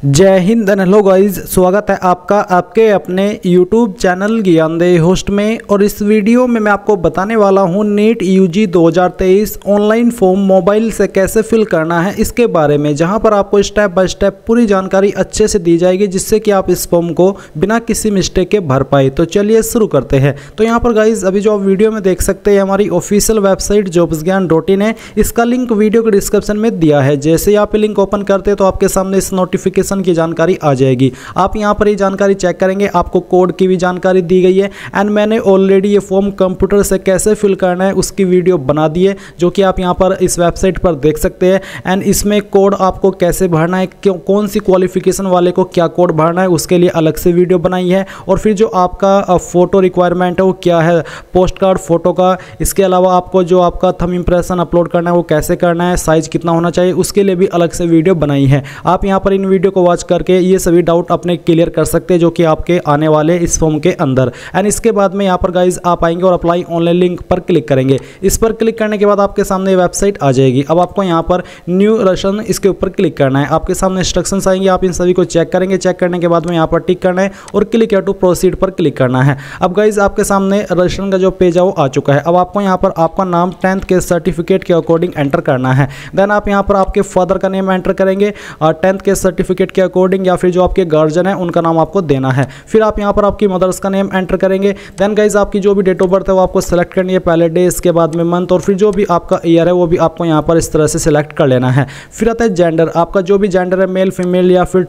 जय Hind and hello guys, स्वागत है आपका आपके अपने YouTube चैनल ज्ञानदेह होस्ट में। और इस वीडियो में मैं आपको बताने वाला हूं NEET UG 2023 online form mobile से कैसे फिल करना है इसके बारे में, जहां पर आपको स्टेप बाय स्टेप पूरी जानकारी अच्छे से दी जाएगी जिससे कि आप इस फॉर्म को बिना किसी मिस्टेक के भर पाए। तो चलिए शुरू करते हैं। तो यहाँ पर गाइज अभी जो आप वीडियो में देख सकते हैं हमारी ऑफिशियल वेबसाइट jobsgyan.in है। इसका लिंक वीडियो के डिस्क्रिप्शन में दिया है। जैसे ही आप लिंक ओपन करते हैं तो आपके सामने इस नोटिफिकेशन की जानकारी आ जाएगी। आप यहां पर ये जानकारी चेक करेंगे, आपको कोड की भी जानकारी दी गई है। एंड मैंने ऑलरेडी ये फॉर्म कंप्यूटर से कैसे फिल करना है उसकी वीडियो बना दी है, जो कि आप यहां पर इस वेबसाइट पर देख सकते हैं। एंड इसमें कोड आपको कैसे भरना है, कौन सी क्वालिफिकेशन वाले को क्या कोड भरना है उसके लिए अलग से वीडियो बनाई है। और फिर जो आपका फोटो रिक्वायरमेंट है वो क्या है, पोस्ट कार्ड फोटो का। इसके अलावा आपको जो आपका थंब इंप्रेशन अपलोड करना है वो कैसे करना है, साइज कितना होना चाहिए, उसके लिए भी अलग से वीडियो बनाई है। आप यहाँ पर इन वीडियो को वॉच करके ये सभी डाउट अपने क्लियर कर सकते हैं जो कि आपके आने वाले इस फॉर्म के अंदर। एंड इसके बाद में यहाँ पर गाइज आप आएंगे और अप्लाई ऑनलाइन लिंक पर क्लिक करेंगे। इस पर क्लिक करने के बाद आपके सामने वेबसाइट आ जाएगी। अब आपको यहाँ पर न्यू रशन इसके ऊपर क्लिक करना है। आपके सामने इंस्ट्रक्शंस आएंगे, आप इन सभी को चेक करेंगे। चेक करने के बाद में यहाँ पर टिक करना है और क्लिक टू प्रोसीड पर क्लिक करना है। अब गाइज आपके सामने रजिस्ट्रेशन का जो पेज है वो आ चुका है। अब आपको यहाँ पर आपका नाम 10th के सर्टिफिकेट के अकॉर्डिंग एंटर करना है। देन आप यहाँ पर आपके फादर का नेम एंटर करेंगे 10th के सर्टिफिकेट के अकॉर्डिंग, या फिर जो आपके गार्जियन है उनका नाम आपको देना है। फिर आप यहाँ पर आपकी मदर्स का नेम एंटर करेंगे। देन गाइज आपकी जो भी डेट ऑफ बर्थ है वो आपको सेलेक्ट करनी है, पहले डे, इसके बाद में मंथ, और फिर जो भी आपका ईयर है वो भी आपको यहाँ पर इस तरह से सिलेक्ट कर लेना है। फिर आता है जेंडर, आपका जो भी जेंडर है मेल फीमेल या फिर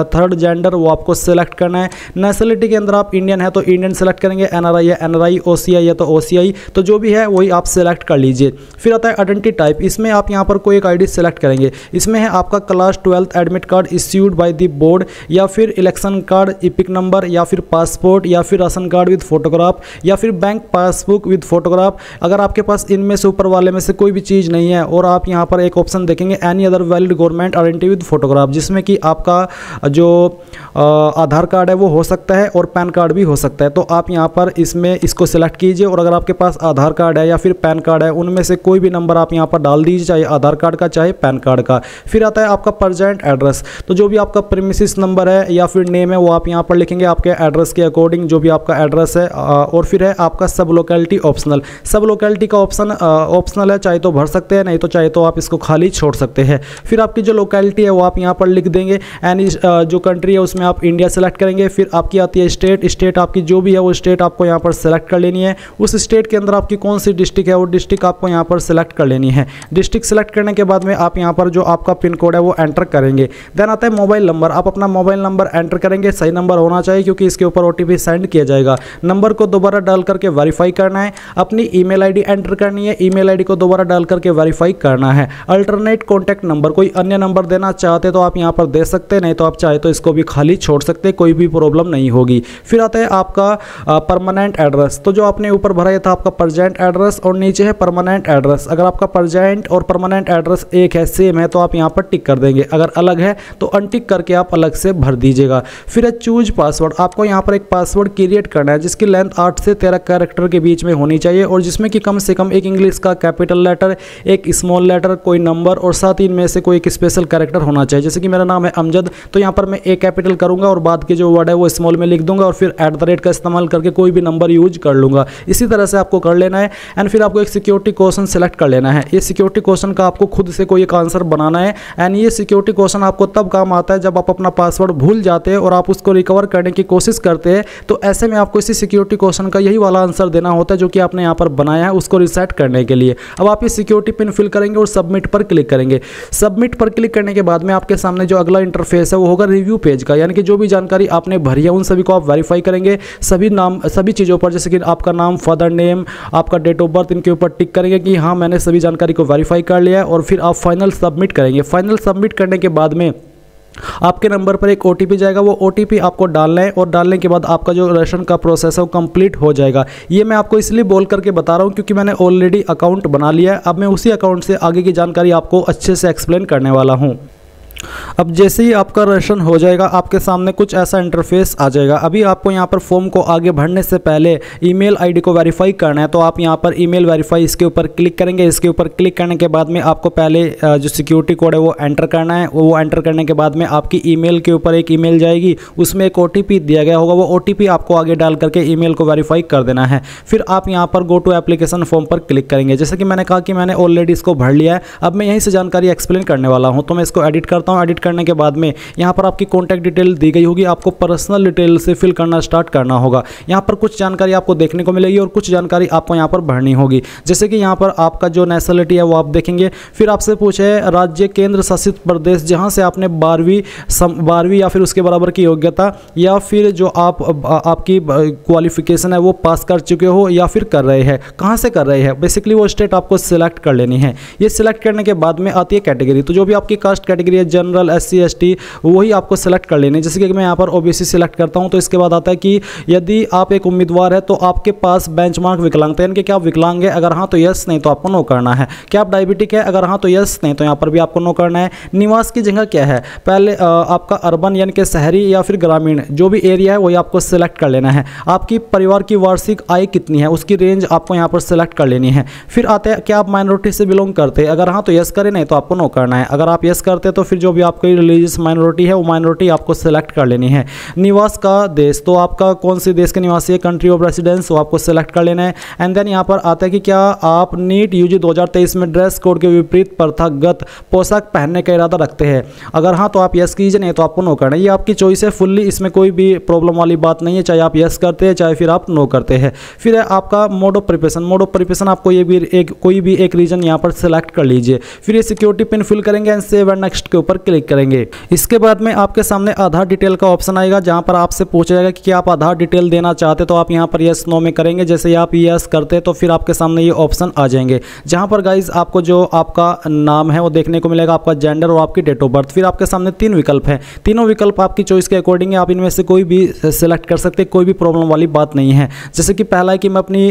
थर्ड जेंडर वो आपको सिलेक्ट करना है। नेशनलिटी के अंदर आप इंडियन है तो इंडियन सेलेक्ट करेंगे, एनआरआई है एनआरआई, ओसीआई है तो ओसीआई, तो जो भी है वही आप सिलेक्ट कर लीजिए। फिर आता है आइडेंटिटी टाइप, इसमें आप यहाँ पर कोई एक आईडी सेलेक्ट करेंगे। इसमें है आपका class 12th admit card issued by the board, या फिर इलेक्शन कार्ड, इपिक नंबर, या फिर पासपोर्ट, या फिर राशन कार्ड विद फोटोग्राफ, या फिर बैंक पासबुक विद फोटोग्राफ। अगर आपके पास इनमें से ऊपर वाले में से कोई भी चीज़ नहीं है, और आप यहाँ पर एक ऑप्शन देखेंगे any other valid government identity with photograph, जिसमें कि आपका जो आधार कार्ड है वो हो सकता है और पैन कार्ड भी हो सकता है। तो आप यहाँ पर इसमें इसको सिलेक्ट कीजिए, और अगर आपके पास आधार कार्ड है या फिर पैन कार्ड है उनमें से कोई भी नंबर आप यहाँ पर डाल दीजिए, चाहे आधार कार्ड का चाहे पैन कार्ड का। फिर आता है आपका प्रेजेंट एड्रेस, तो जो भी आपका प्रीमिसेस नंबर है या फिर नेम है वो आप यहाँ पर लिखेंगे आपके एड्रेस के अकॉर्डिंग, जो भी आपका एड्रेस है। और फिर है आपका सब लोकेलिटी ऑप्शनल, सब लोकेलिटी का ऑप्शन ऑप्शनल है, चाहे तो भर सकते हैं, नहीं तो चाहे तो आप इसको खाली छोड़ सकते हैं। फिर आपकी जो लोकेलिटी है वो आप यहाँ पर लिख देंगे। एंड जो कंट्री है उसमें आप इंडिया सेलेक्ट करेंगे। फिर आपकी आती है स्टेट, स्टेट आपकी जो भी है वो स्टेट आपको यहाँ पर सेलेक्ट कर लेनी है। उस स्टेट के अंदर आपकी कौन सी डिस्ट्रिक्ट है वो डिस्ट्रिक्ट आपको यहाँ पर सेलेक्ट कर लेनी है। डिस्ट्रिक्ट सेलेक्ट करने के बाद में आप यहाँ पर जो आपका पिन कोड है वो एंटर करेंगे। देन आता है मोबाइल नंबर, आप अपना मोबाइल नंबर एंटर करेंगे, सही नंबर होना चाहिए क्योंकि इसके ऊपर ओटीपी सेंड किया जाएगा। नंबर को दोबारा डाल करके वेरीफाई करना है। अपनी ईमेल आईडी एंटर करनी है, ईमेल आईडी को दोबारा डाल करके वेरीफाई करना है। अल्टरनेट कॉन्टैक्ट नंबर, कोई अन्य नंबर देना चाहते तो आप यहाँ पर दे सकते हैं, नहीं तो आप चाहे तो इसको भी खाली छोड़ सकते हैं, कोई भी प्रॉब्लम नहीं होगी। फिर आता है आपका परमानेंट एड्रेस, तो जो आपने ऊपर भरा था आपका प्रेजेंट एड्रेस और नीचे है परमानेंट एड्रेस। अगर आपका प्रेजेंट और परमानेंट एड्रेस एक है, सेम है, तो आप यहाँ पर टिक कर देंगे। अगर अलग है तो अनटिक करके आप अलग से भर दीजिएगा। फिर है चूज पासवर्ड, आपको यहाँ पर एक पासवर्ड क्रिएट करना है जिसकी लेंथ 8 से 13 कैरेक्टर के बीच में होनी चाहिए, और जिसमें कि कम से कम एक इंग्लिश का कैपिटल लेटर, एक स्मॉल लेटर, कोई नंबर, और साथ ही इनमें से कोई एक स्पेशल कैरेक्टर होना चाहिए। जैसे कि मेरा नाम है अमजद, तो यहाँ पर मैं ए कैपिटल करूंगा और बाद के जो वर्ड है वो स्मॉल में लिख दूंगा, और फिर @ का इस्तेमाल करके कोई भी नंबर यूज कर लूंगा। इसी तरह से आपको कर लेना है। एंड फिर आपको एक सिक्योरिटी क्वेश्चन सेलेक्ट कर लेना है। ये सिक्योरिटी क्वेश्चन का आपको खुद से कोई एक आंसर बनाना है। एंड ये सिक्योरिटी क्वेश्चन आपको तब काम आता है जब आप अपना पासवर्ड भूल जाते हैं और आप उसको रिकवर करने की कोशिश करते हैं। तो ऐसे में आपको इसी सिक्योरिटी क्वेश्चन का यही वाला आंसर देना होता है जो कि आपने यहाँ पर बनाया है, उसको रिसेट करने के लिए। अब आप ये सिक्योरिटी पिन फिल करेंगे और सबमिट पर क्लिक करेंगे। सबमिट पर क्लिक करने के बाद में आपके सामने जो अगला इंटरफेस है वो होगा रिव्यू पेज का, यानी कि जो भी जानकारी आपने भरी है उन सभी को आप वेरीफाई करेंगे। सभी नाम, सभी चीज़ों पर, जैसे कि आपका नाम, फादर नेम, आपका डेट ऑफ बर्थ, इनके ऊपर टिक करेंगे कि हाँ मैंने सभी जानकारी को वेरीफाई कर लिया है, और फिर आप फाइनल सबमिट करेंगे। फाइनल सबमिट करने के बाद में आपके नंबर पर एक ओटीपी जाएगा, वो ओटीपी आपको डालना है, और डालने के बाद आपका जो रजिस्ट्रेशन का प्रोसेस है वो कंप्लीट हो जाएगा। ये मैं आपको इसलिए बोल करके बता रहा हूँ क्योंकि मैंने ऑलरेडी अकाउंट बना लिया है। अब मैं उसी अकाउंट से आगे की जानकारी आपको अच्छे से एक्सप्लेन करने वाला हूँ। अब जैसे ही आपका रजिस्ट्रेशन हो जाएगा आपके सामने कुछ ऐसा इंटरफेस आ जाएगा। अभी आपको यहाँ पर फॉर्म को आगे बढ़ने से पहले ईमेल आईडी को वेरीफाई करना है, तो आप यहाँ पर ईमेल वेरीफाई इसके ऊपर क्लिक करेंगे। इसके ऊपर क्लिक करने के बाद में आपको पहले जो सिक्योरिटी कोड है वो एंटर करना है। वो एंटर करने के बाद में आपकी ईमेल के ऊपर एक ईमेल जाएगी, उसमें एक OTP दिया गया होगा। वो OTP आपको आगे डाल करके ईमेल को वेरीफाई कर देना है। फिर आप यहाँ पर गो टू एप्लीकेशन फॉर्म पर क्लिक करेंगे। जैसे कि मैंने कहा कि मैंने ऑलरेडी इसको भर लिया है। अब मैं यहीं से जानकारी एक्सप्लेन करने वाला हूँ, तो मैं इसको एडिट करता हूँ। एडिट करने के बाद में यहाँ पर आपकी कॉन्टैक्ट डिटेल दी गई होगी, आपको पर्सनल डिटेल से फिल करना स्टार्ट करना होगा। यहाँ पर कुछ जानकारी आपको देखने को मिलेगी और कुछ जानकारी आपको यहाँ पर भरनी होगी। जैसे कि यहाँ पर आपका जो नेशनलिटी है वो आप देखेंगे। फिर आपसे पूछे राज्य केंद्र शासित प्रदेश जहाँ से आपने 12वीं या फिर उसके बराबर की योग्यता या फिर जो आपकी क्वालिफिकेशन है वो पास कर चुके हो या फिर कर रहे हैं, कहाँ से कर रहे हैं, बेसिकली वो स्टेट आपको सिलेक्ट कर लेनी है। ये सिलेक्ट करने के बाद में आती है कैटेगरी, तो जो भी आपकी कास्ट कैटेगरी है, जनरल, SC ST, वही आपको सेलेक्ट कर लेनी है। जैसे कि मैं यहाँ पर OBC सिलेक्ट करता हूँ, तो इसके बाद आता है कि यदि आप एक उम्मीदवार है तो आपके पास बेंचमार्क विकलांगता है, यानी कि क्या आप विकलांग है, अगर हाँ तो यस, नहीं तो आपको नो करना है। क्या आप डायबिटिक है, अगर हाँ तो यस, नहीं तो यहाँ पर भी आपको नो करना है। निवास की जगह क्या है, पहले आपका अर्बन यानी कि शहरी या फिर ग्रामीण, जो भी एरिया है वही आपको सेलेक्ट कर लेना है। आपकी परिवार की वार्षिक आय कितनी है, उसकी रेंज आपको यहाँ पर सेलेक्ट कर लेनी है। फिर आते हैं क्या आप माइनॉरिटी से बिलोंग करते हैं, अगर हाँ तो यस करें, नहीं तो आपको नो करना है। अगर आप यस करते तो फिर जो भी आपकी रिलीजियस माइनॉरिटी है वो माइनॉरिटी आपको सेलेक्ट कर लेनी है। निवास का देश, तो आपका कौन सी देश के निवासी है, कंट्री ऑफ रेसिडेंस, वो आपको सेलेक्ट कर लेना है। एंड देन यहाँ पर आता है कि क्या आप नीट UG 2023 में ड्रेस कोड के विपरीत प्रथागत पोशाक पहनने का इरादा रखते हैं, अगर हाँ तो आप यस कीजिए, नहीं तो आपको नो करना है। ये आपकी चॉइस है फुल्ली, इसमें कोई भी प्रॉब्लम वाली बात नहीं है, चाहे आप यस करते हैं चाहे फिर आप नो करते हैं। फिर है आपका mode of preparation. Mode of preparation आपको ये भी कोई भी एक रीजन यहाँ पर सेलेक्ट कर लीजिए। फिर ये सिक्योरिटी पिन फिल करेंगे एंड सेव एंड नेक्स्ट के ऊपर क्लिक करेंगे। इसके बाद में आपके सामने आधार डिटेल का ऑप्शन आएगा, जहां पर आपसे पूछा जाएगा कि क्या आप आधार डिटेल देना चाहते, तो आप यहां पर यस नो में करेंगे। जैसे ही आप यस करते तो फिर आपके सामने ये ऑप्शन आ जाएंगे, जहां पर गाइज आपको जो आपका नाम है वो देखने को मिलेगा, आपका जेंडर और आपकी डेट ऑफ बर्थ। फिर आपके सामने 3 विकल्प है, तीनों विकल्प आपकी चॉइस के अकॉर्डिंग है, आप इनमें से कोई भी सेलेक्ट कर सकते, कोई भी प्रॉब्लम वाली बात नहीं है। जैसे कि पहला है कि मैं अपनी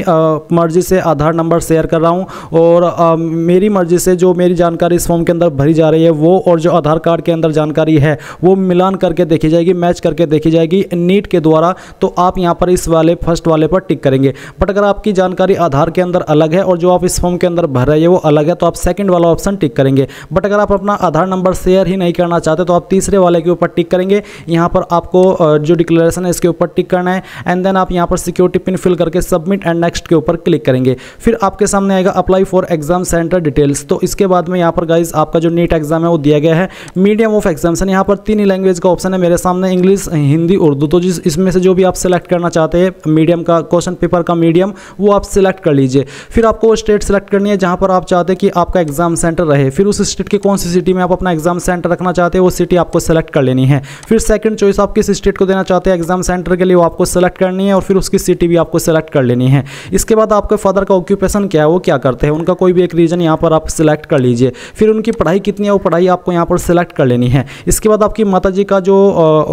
मर्जी से आधार नंबर शेयर कर रहा हूँ और मेरी मर्जी से जो मेरी जानकारी इस फॉर्म के अंदर भरी जा रही है वो और जो आधार कार्ड के अंदर जानकारी है वो मिलान करके देखी जाएगी, मैच करके देखी जाएगी नीट के द्वारा। तो आप यहाँ पर इस वाले फर्स्ट वाले पर टिक करेंगे। बट अगर आपकी जानकारी आधार के अंदर अलग है और जो आप इस फॉर्म के अंदर भर रहे हैं वो अलग है, तो आप सेकंड वाला ऑप्शन टिक करेंगे। बट अगर आप अपना आधार नंबर शेयर ही नहीं करना चाहते तो आप तीसरे वाले के ऊपर टिक करेंगे। यहाँ पर आपको जो डिक्लेरेशन है इसके ऊपर टिक करना है एंड देन आप यहाँ पर सिक्योरिटी पिन फिल करके सबमिट एंड नेक्स्ट के ऊपर क्लिक करेंगे। फिर आपके सामने आएगा apply for exam centre details. तो इसके बाद में यहाँ पर गाइज आपका जो नीट एग्जाम है वो दिया गया है। मीडियम ऑफ एग्जामिनेशन, यहाँ पर 3 लैंग्वेज का ऑप्शन है मेरे सामने, इंग्लिश, हिंदी, उर्दू। तो जिस इसमें से जो भी आप सिलेक्ट करना चाहते हैं मीडियम का, क्वेश्चन पेपर का मीडियम, वो आप सिलेक्ट कर लीजिए। फिर आपको वो स्टेट सेलेक्ट करनी है जहाँ पर आप चाहते हैं कि आपका एग्जाम सेंटर रहे। फिर उस स्टेट की कौन सी सिटी में आप अपना एग्जाम सेंटर रखना चाहते हैं वो सिटी आपको सेलेक्ट कर लेनी है। फिर सेकंड चॉइस आप किस स्टेट को देना चाहते हैं एग्जाम सेंटर के लिए वो आपको सेलेक्ट करनी है और फिर उसकी सिटी भी आपको सेलेक्ट कर लेनी है। इसके बाद आपके फादर का ऑक्यूपेशन क्या है, वो क्या करते हैं, उनका कोई भी एक रीजन यहाँ पर आप सिलेक्ट कर लीजिए। फिर उनकी पढ़ाई कितनी है वो पढ़ाई आपको यहाँ पर सिलेक्ट कर लेनी है। इसके बाद आपकी माताजी का जो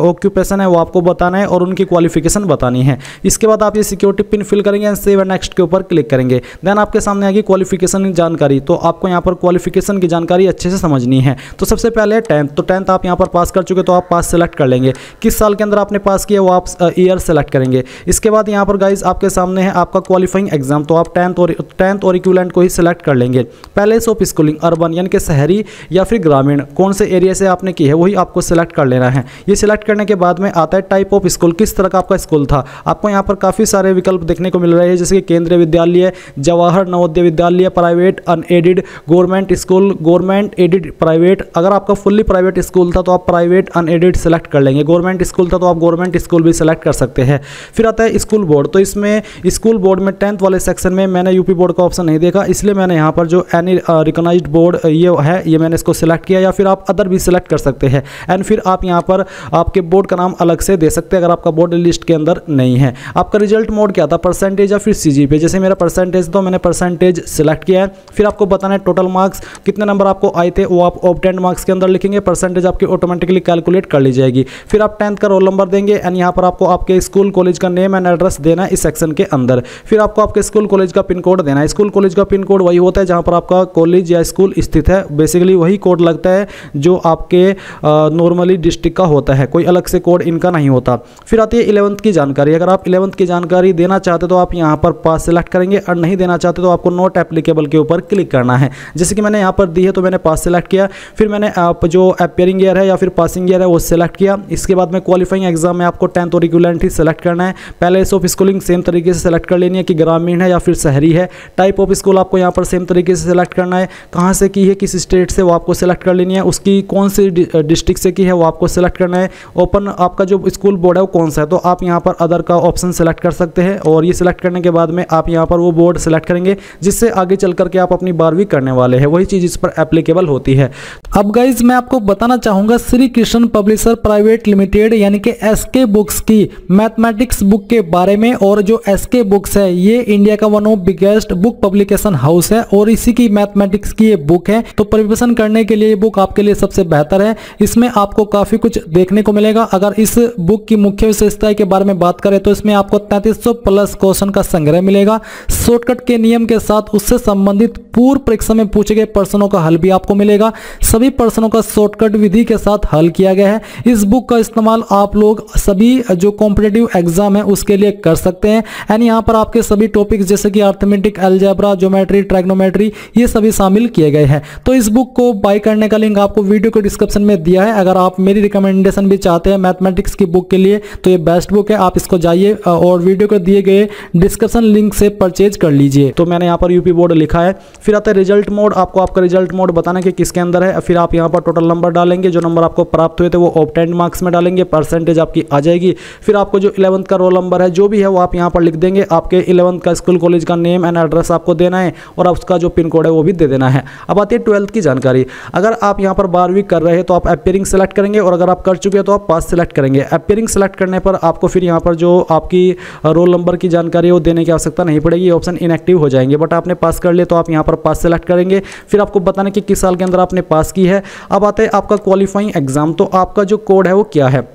ऑक्यूपेशन है वो आपको बताना है और उनकी क्वालिफिकेशन बतानी है। इसके बाद आप ये सिक्योरिटी पिन फिल करेंगे एंड सेव एंड नेक्स्ट के ऊपर क्लिक करेंगे। देन आपके सामने आएगी क्वालिफिकेशन की जानकारी। तो आपको यहाँ पर क्वालिफिकेशन की जानकारी अच्छे से समझनी है। तो सबसे पहले 10th, तो 10th आप यहाँ पर पास कर चुके तो आप पास सेलेक्ट कर लेंगे। किस साल के अंदर आपने पास किया वो आप ईयर सेलेक्ट करेंगे। इसके बाद यहाँ पर गाइज आपके सामने है आपका क्वालिफाइंग एग्जाम, तो आप 10th और इक्विवेलेंट को ही सिलेक्ट कर लेंगे। पैलेस ऑफ स्कूलिंग, अर्बन यानी कि शहरी या फिर ग्रामीण, कौन से एरिया से आपने की है वही आपको सिलेक्ट कर लेना है। ये सिलेक्ट करने के बाद में आता है टाइप ऑफ स्कूल, किस तरह का आपका स्कूल था। आपको यहाँ पर काफ़ी सारे विकल्प देखने को मिल रहे हैं, जैसे कि केंद्रीय विद्यालय, Jawahar Navodaya Vidyalaya, private, unaided, government school, government aided, private. अगर आपका फुल्ली प्राइवेट स्कूल था तो आप प्राइवेट अनएडेड सेलेक्ट कर लेंगे। गवर्नमेंट स्कूल था तो आप गवर्नमेंट स्कूल भी सेलेक्ट कर सकते हैं। फिर आता है स्कूल बोर्ड, तो इसमें स्कूल बोर्ड में 10th वाले सेक्शन में मैंने यूपी बोर्ड का ऑप्शन नहीं देखा, इसलिए मैंने यहाँ पर जो एनी रिकॉग्नाइज्ड बोर्ड ये है ये मैंने इसको सिलेक्ट किया, या फिर आप अदर भी सिलेक्ट कर सकते हैं। एंड फिर आप यहाँ पर आपके बोर्ड का नाम अलग से दे सकते हैं अगर आपका बोर्ड लिस्ट के अंदर नहीं है। आपका रिजल्ट मोड क्या था, परसेंटेज या फिर CGPA। जैसे मेरा परसेंटेज तो मैंने परसेंटेज सिलेक्ट किया है। फिर आपको बताना है टोटल मार्क्स कितने नंबर आपको आए थे वो आप ऑब्टेन्ड मार्क्स के अंदर लिखेंगे, परसेंटेज आपकी ऑटोमेटिकली कैलकुलेट कर ली जाएगी। फिर आप 10th का रोल नंबर देंगे एंड यहाँ पर आपको आपके स्कूल कॉलेज का नेम एंड एड्रेस देना है इस सेक्शन के अंदर। फिर आपको आपके स्कूल कॉलेज का पिन कोड देना है। स्कूल कॉलेज का पिन कोड वही होता है जहाँ पर आपका कॉलेज या स्कूल स्थित है, बेसिकली वही कोड लगता है जो आपके नॉर्मली डिस्ट्रिक्ट का होता है, कोई अलग से कोड इनका नहीं होता। फिर आती है 11th की जानकारी। अगर आप 11th की जानकारी देना चाहते तो आप यहाँ पर पास सेलेक्ट करेंगे, और नहीं देना चाहते तो आपको नॉट एप्लीकेबल के ऊपर क्लिक करना है। जैसे कि मैंने यहाँ पर दी है तो मैंने पास सेलेक्ट किया। फिर मैंने आप जो अपीयरिंग ईयर है या फिर पासिंग ईयर है वो सेलेक्ट किया। इसके बाद में क्वालिफाइंग एग्जाम में आपको 10th और इक्विवेलेंट ही सेलेक्ट करना है। पैलेस ऑफ स्कूलिंग सेम तरीके से सेलेक्ट कर लेनी है कि ग्रामीण है या फिर शहरी है। टाइप ऑफ स्कूल आपको यहाँ पर सेम तरीके से सेलेक्ट करना है, कहाँ से की है, किस स्टेट से, वो आपको सेलेक्ट कर लेनी है। उसकी कौन सी डिस्ट्रिक्ट से की है वो आपको सेलेक्ट करना है। ओपन आपका जो स्कूल बोर्ड है वो कौन सा है, तो आप यहाँ पर अदर का ऑप्शन सेलेक्ट कर सकते हैं। और ये सिलेक्ट करने के बाद में आप यहाँ पर वो बोर्ड सेलेक्ट करेंगे जिससे आगे चल करके आप अपनी 12वीं करने वाले हैं, वही चीज़ इस पर एप्लीकेबल होती है। अब गाइज मैं आपको बताना चाहूँगा Shri Krishna publisher private limited यानी कि एसके बुक्स की मैथमेटिक्स बुक के बारे में। और जो एसके बुक्स है ये इंडिया का one of biggest book publication house है और इसी की मैथमेटिक्स की ये बुक है। तो प्रिपरेशन करने के लिए ये बुक आपके लिए सबसे बेहतर है। इसमें आपको काफ़ी कुछ देखने को मिलेगा। अगर इस बुक की मुख्य विशेषता के बारे में बात करें तो इसमें आपको 3300 प्लस क्वेश्चन का संग्रह मिलेगा, शॉर्टकट के नियम के साथ उससे संबंधित पूर्व परीक्षा में पूछे गए प्रश्नों का हल भी आपको मिलेगा। सभी प्रश्नों का शॉर्टकट विधि के साथ हल किया गया है। इस बुक का इस्तेमाल आप लोग सभी जो कॉम्पिटिटिव एग्जाम है उसके लिए कर सकते हैं। एंड यहाँ पर आपके सभी टॉपिक्स जैसे कि अर्थमेटिक, अलजेब्रा, ज्योमेट्री, ट्राइग्नोमेट्री ये सभी शामिल किए गए हैं। तो इस बुक को बाय करने का लिंक आपको वीडियो के डिस्क्रिप्शन में दिया है। अगर आप मेरी रिकमेंडेशन भी चाहते हैं मैथमेटिक्स की बुक के लिए तो ये बेस्ट बुक है, आप इसको जाइए और वीडियो को दिए गए डिस्क्रिप्शन लिंक से परचेज कर लीजिए। तो मैंने यहाँ पर यूपी बोर्ड लिखा है। फिर आता है रिजल्ट मोड, आपको आपका रिजल्ट मोड बताना कि किसके अंदर है। फिर आप यहाँ पर टोटल नंबर डालेंगे, जो नंबर आपको प्राप्त हुए थे वो ऑब्टेन्ड मार्क्स में डालेंगे, परसेंटेज आपकी आ जाएगी। फिर आपको जो 11th का रोल नंबर है जो भी है वो आप यहाँ पर लिख देंगे। आपके 11th का स्कूल कॉलेज का नेम एंड एड्रेस आपको देना है और उसका जो पिन कोड है वो भी दे देना है। अब आती है 12th की जानकारी। अगर आप यहाँ पर 12वीं कर रहे हैं तो आप अपीयरिंग सेलेक्ट करेंगे और अगर आप कर चुके हैं तो आप पास सेलेक्ट करेंगे। अपीयरिंग सेलेक्ट करने पर आपको फिर यहाँ पर जो आपकी रोल नंबर की जानकारी है वो देने की आवश्यकता नहीं पड़ेगी, ऑप्शन इनएक्टिव हो जाएंगे। बट आपने पास कर लिया तो आप यहाँ पर पास सेलेक्ट करेंगे। फिर आपको बताना कि किस साल के अंदर आपने पास की है। अब आता है आपका क्वालिफाइंग एग्जाम, तो आपका जो कोड है वो क्या है।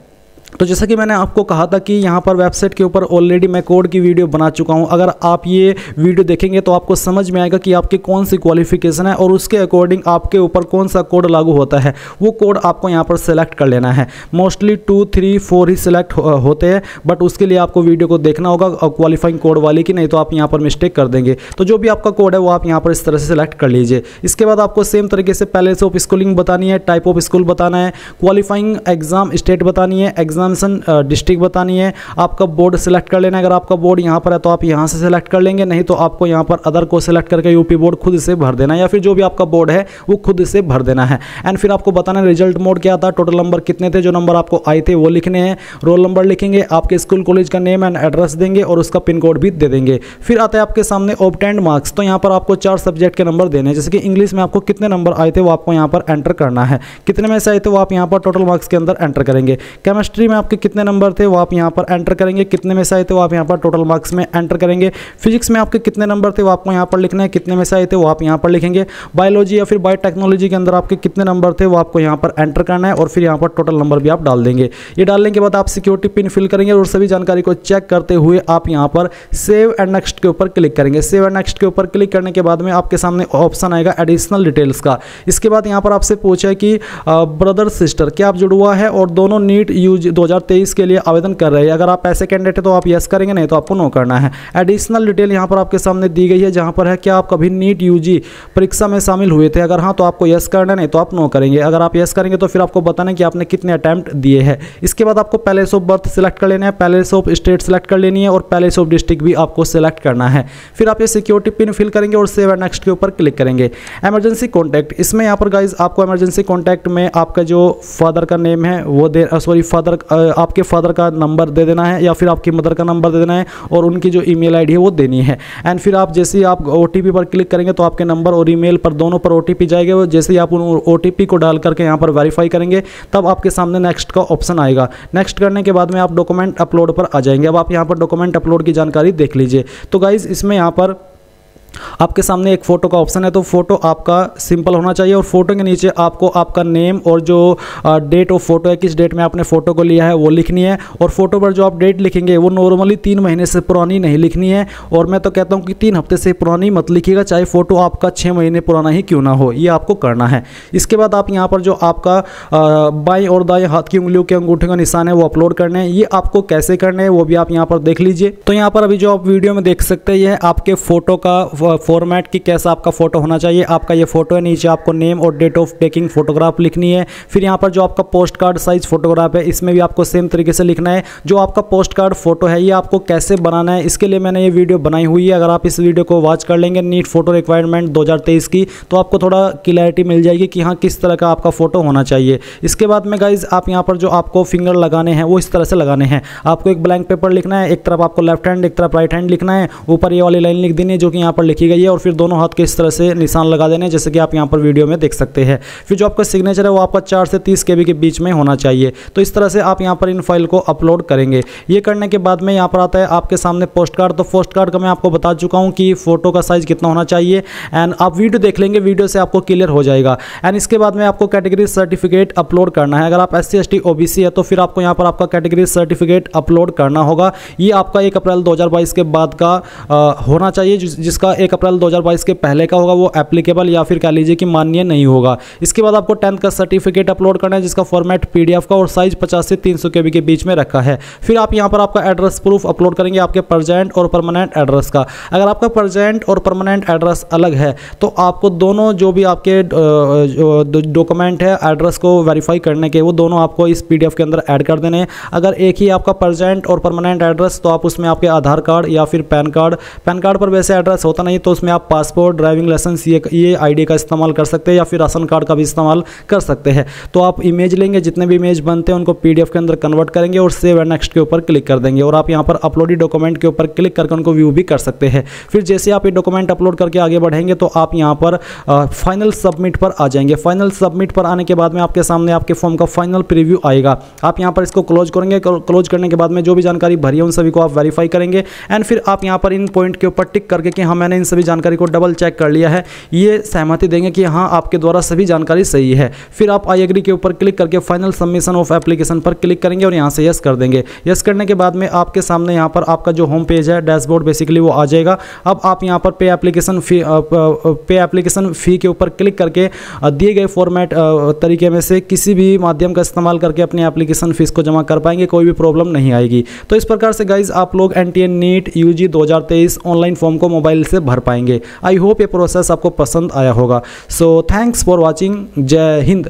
तो जैसा कि मैंने आपको कहा था कि यहाँ पर वेबसाइट के ऊपर ऑलरेडी मैं कोड की वीडियो बना चुका हूँ। अगर आप ये वीडियो देखेंगे तो आपको समझ में आएगा कि आपकी कौन सी क्वालिफिकेशन है और उसके अकॉर्डिंग आपके ऊपर कौन सा कोड लागू होता है। वो कोड आपको यहाँ पर सेलेक्ट कर लेना है। मोस्टली 2, 3, 4 ही सिलेक्ट होते हैं, बट उसके लिए आपको वीडियो को देखना होगा क्वालिफाइंग कोड वाली की, नहीं तो आप यहाँ पर मिस्टेक कर देंगे। तो जो भी आपका कोड है वो आप यहाँ पर इस तरह से सिलेक्ट कर लीजिए। इसके बाद आपको सेम तरीके से पैलेस ऑफ स्कूलिंग बतानी है, टाइप ऑफ स्कूल बताना है, क्वालिफाइंग एग्जाम स्टेट बतानी है, एग्जामिनेशन डिस्ट्रिक्ट बतानी है, आपका बोर्ड सेलेक्ट कर लेना है। अगर आपका बोर्ड यहाँ पर है तो आप यहाँ से सेलेक्ट कर लेंगे, नहीं तो आपको यहाँ पर अदर को सेलेक्ट करके यूपी बोर्ड खुद से भर देना है या फिर जो भी आपका बोर्ड है वो खुद से भर देना है। एंड फिर आपको बताना है रिजल्ट मोड क्या था, टोटल नंबर कितने थे, जो नंबर आपको आए थे वो लिखने हैं, रोल नंबर लिखेंगे, आपके स्कूल कॉलेज का नेम एंड एड्रेस देंगे और उसका पिन कोड भी दे देंगे। फिर आता है आपके सामने ऑब्टेन्ड मार्क्स। तो यहाँ पर आपको 4 सब्जेक्ट के नंबर देने हैं। जैसे कि इंग्लिश में आपको कितने नंबर आए थे वो आपको यहाँ पर एंटर करना है, कितने में से आए थे वो आप यहाँ पर टोटल मार्क्स के अंदर एंटर करेंगे। केमिस्ट्री में आपके कितने नंबर थे वो आप यहाँ पर एंटर करेंगे, कितने में से आए थे वो आप यहाँ पर टोटल मार्क्स में एंटर करेंगे। फिजिक्स में आपके कितने नंबर थे वो आपको यहाँ पर लिखना है, कितने में से आए थे वो आप यहाँ पर लिखेंगे। बायोलॉजी या फिर बायोटेक्नोलॉजी के अंदर आपके कितने नंबर थे वो आपको यहाँ पर एंटर करना है और फिर यहाँ पर टोटल नंबर भी आप डाल देंगे। ये डालने के बाद आप सिक्योरिटी पिन फिल करेंगे और सभी जानकारी को चेक करते हुए आप यहाँ पर सेव एंड नेक्स्ट के ऊपर क्लिक करेंगे। सेव एंड नेक्स्ट के ऊपर क्लिक करने के बाद में आपके सामने ऑप्शन आएगा एडिशनल डिटेल्स का। इसके बाद यहाँ पर आपसे पूछा है कि ब्रदर सिस्टर क्या आप जुड़वा है और दोनों नीट यूजी 2023 के लिए आवेदन कर रहे हैं। अगर आप ऐसे कैंडिडेट है तो आप यस करेंगे, नहीं तो आपको नो करना है। एडिशनल डिटेल यहाँ पर आपके सामने दी गई है, जहाँ पर है क्या आप कभी नीट यूजी परीक्षा में शामिल हुए थे। अगर हाँ तो आपको यस करना है, नहीं तो आप नो करेंगे। अगर आप यस करेंगे तो फिर आपको बताना कि आपने कितने अटैम्प्ट दिए हैं। इसके बाद आपको पैलेस ऑफ बर्थ सिलेक्ट कर लेना है, पैलेस ऑफ स्टेट सिलेक्ट कर लेनी है और पैलेस ऑफ डिस्ट्रिक्ट भी आपको सिलेक्ट करना है। फिर आप ये सिक्योरिटी पिन फिल करेंगे और सेव एंड नेक्स्ट के ऊपर क्लिक करेंगे। इमरजेंसी कॉन्टैक्ट, इसमें यहाँ पर गाइज आपको इमरजेंसी कॉन्टैक्ट में आपका जो फादर का नेम है वो आपके फादर का नंबर दे देना है या फिर आपकी मदर का नंबर दे देना है और उनकी जो ईमेल आईडी है वो देनी है। एंड फिर आप जैसे ही आप ओटीपी पर क्लिक करेंगे तो आपके नंबर और ईमेल पर दोनों पर ओटीपी जाएगा। वो जैसे ही आप उन ओटीपी को डाल करके यहाँ पर वेरीफाई करेंगे तब आपके सामने नेक्स्ट का ऑप्शन आएगा। नेक्स्ट करने के बाद में आप डॉक्यूमेंट अपलोड पर आ जाएंगे। अब आप यहाँ पर डॉक्यूमेंट अपलोड की जानकारी देख लीजिए। तो गाइज इसमें यहाँ पर आपके सामने एक फ़ोटो का ऑप्शन है, तो फ़ोटो आपका सिंपल होना चाहिए और फोटो के नीचे आपको आपका नेम और जो डेट ऑफ फोटो है, किस डेट में आपने फ़ोटो को लिया है वो लिखनी है। और फोटो पर जो आप डेट लिखेंगे वो नॉर्मली 3 महीने से पुरानी नहीं लिखनी है, और मैं तो कहता हूँ कि 3 हफ्ते से पुरानी मत लिखिएगा, चाहे फ़ोटो आपका 6 महीने पुराना ही क्यों ना हो, ये आपको करना है। इसके बाद आप यहाँ पर जो आपका बाएँ और दाएँ हाथ की उंगलियों के अंगूठे का निशान है वो अपलोड करने हैं। ये आपको कैसे करने हैं वो भी आप यहाँ पर देख लीजिए। तो यहाँ पर अभी जो आप वीडियो में देख सकते हैं ये है आपके फ़ोटो का फॉर्मेट कि कैसा आपका फ़ोटो होना चाहिए। आपका ये फ़ोटो है, नीचे आपको नेम और डेट ऑफ टेकिंग फोटोग्राफ लिखनी है। फिर यहाँ पर जो आपका पोस्ट कार्ड साइज फोटोग्राफ है इसमें भी आपको सेम तरीके से लिखना है। जो आपका पोस्ट कार्ड फोटो है ये आपको कैसे बनाना है इसके लिए मैंने ये वीडियो बनाई हुई है। अगर आप इस वीडियो को वॉच कर लेंगे नीट फोटो रिक्वायरमेंट 2023 की, तो आपको थोड़ा क्लैरिटी मिल जाएगी कि हाँ किस तरह का आपका फ़ोटो होना चाहिए। इसके बाद में गाइज आप यहाँ पर जो आपको फिंगर लगाने हैं वो इस तरह से लगाने हैं। आपको एक ब्लैंक पेपर लिखना है, एक तरफ आपको लेफ्ट हैंड एक तरफ राइट हैंड लिखना है, ऊपर ये वाली लाइन लिख देनी है जो कि यहाँ पर लिखी गई है, और फिर दोनों हाथ के इस तरह से निशान लगा देने जैसे कि आप यहाँ पर वीडियो में देख सकते हैं। फिर जो आपका सिग्नेचर है वो आपका 4 से 30 KB के बीच में होना चाहिए। तो इस तरह से आप यहाँ पर इन फाइल को अपलोड करेंगे। ये करने के बाद में यहाँ पर आता है आपके सामने पोस्ट कार्ड। तो पोस्ट कार्ड का मैं आपको बता चुका हूँ कि फोटो का साइज कितना होना चाहिए, एंड आप वीडियो देख लेंगे, वीडियो से आपको क्लियर हो जाएगा। एंड इसके बाद में आपको कैटेगरी सर्टिफिकेट अपलोड करना है। अगर आप SC ST OBC है तो फिर आपको यहाँ पर आपका कैटेगरी सर्टिफिकेट अपलोड करना होगा। ये आपका 1 अप्रैल 2022 के बाद का होना चाहिए। जिसका 1 अप्रैल 2022 के पहले का होगा वो एप्लीकेबल या फिर कह लीजिए कि मान्य नहीं होगा। इसके बाद आपको 10th का सर्टिफिकेट अपलोड करना है जिसका फॉर्मेट PDF का और साइज 50 से 300 KB के बीच में रखा है। फिर आप यहाँ पर आपका एड्रेस प्रूफ अपलोड करेंगे, आपके प्रेजेंट और परमानेंट एड्रेस का। अगर आपका प्रेजेंट और परमानेंट एड्रेस अलग है तो आपको दोनों जो भी आपके डॉक्यूमेंट है एड्रेस को वेरीफाई करने के, वो दोनों आपको इस PDF के अंदर ऐड कर देने हैं। अगर एक ही आपका प्रेजेंट और परमानेंट एड्रेस तो आप उसमें आपके आधार कार्ड या फिर पैन कार्ड पर वैसे एड्रेस होता नहीं तो उसमें आप पासपोर्ट, ड्राइविंग लाइसेंस, ये ID का इस्तेमाल कर सकते हैं या फिर राशन कार्ड का भी इस्तेमाल कर सकते हैं। तो आप इमेज लेंगे, जितने भी इमेज बनते हैं उनको PDF के अंदर कन्वर्ट करेंगे और सेव एंड नेक्स्ट के ऊपर क्लिक कर देंगे, और आप यहाँ पर अपलोडेड डॉक्यूमेंट के ऊपर क्लिक करके उनको व्यू भी कर सकते हैं। फिर जैसे आप ये डॉक्यूमेंट अपलोड करके आगे बढ़ेंगे तो आप यहाँ पर फाइनल सबमिट पर आ जाएंगे। फाइनल सबमिट पर आने के बाद में आपके सामने आपके फॉर्म का फाइनल प्रीव्यू आएगा। आप यहाँ पर इसको क्लोज करेंगे। क्लोज करने के बाद में जो भी जानकारी भरी है उन सभी को आप वेरीफाई करेंगे, एंड फिर आप यहाँ पर इन पॉइंट के ऊपर टिक करके कि हाँ मैंने इन सभी जानकारी को डबल चेक कर लिया है, ये सहमति देंगे कि हाँ आपके द्वारा सभी जानकारी सही है। फिर आप आई एग्री के ऊपर क्लिक करके फाइनल सबमिशन ऑफ एप्लीकेशन पर क्लिक करेंगे और यहाँ से यस कर देंगे। यस करने के बाद में आपके सामने यहाँ पर आपका जो होम पेज है, डैशबोर्ड बेसिकली वो आ जाएगा। अब आप यहाँ पर पे एप्लीकेशन फ़ी के ऊपर क्लिक करके दिए गए फॉर्मेट तरीके में से किसी भी माध्यम का इस्तेमाल करके अपनी एप्लीकेशन फीस को जमा कर पाएंगे, कोई भी प्रॉब्लम नहीं आएगी। तो इस प्रकार से गाइज आप लोग NTA NEET UG 2023 online form को मोबाइल से भर पाएंगे। आई होप ये प्रोसेस आपको पसंद आया होगा। So thanks for watching. जय हिंद।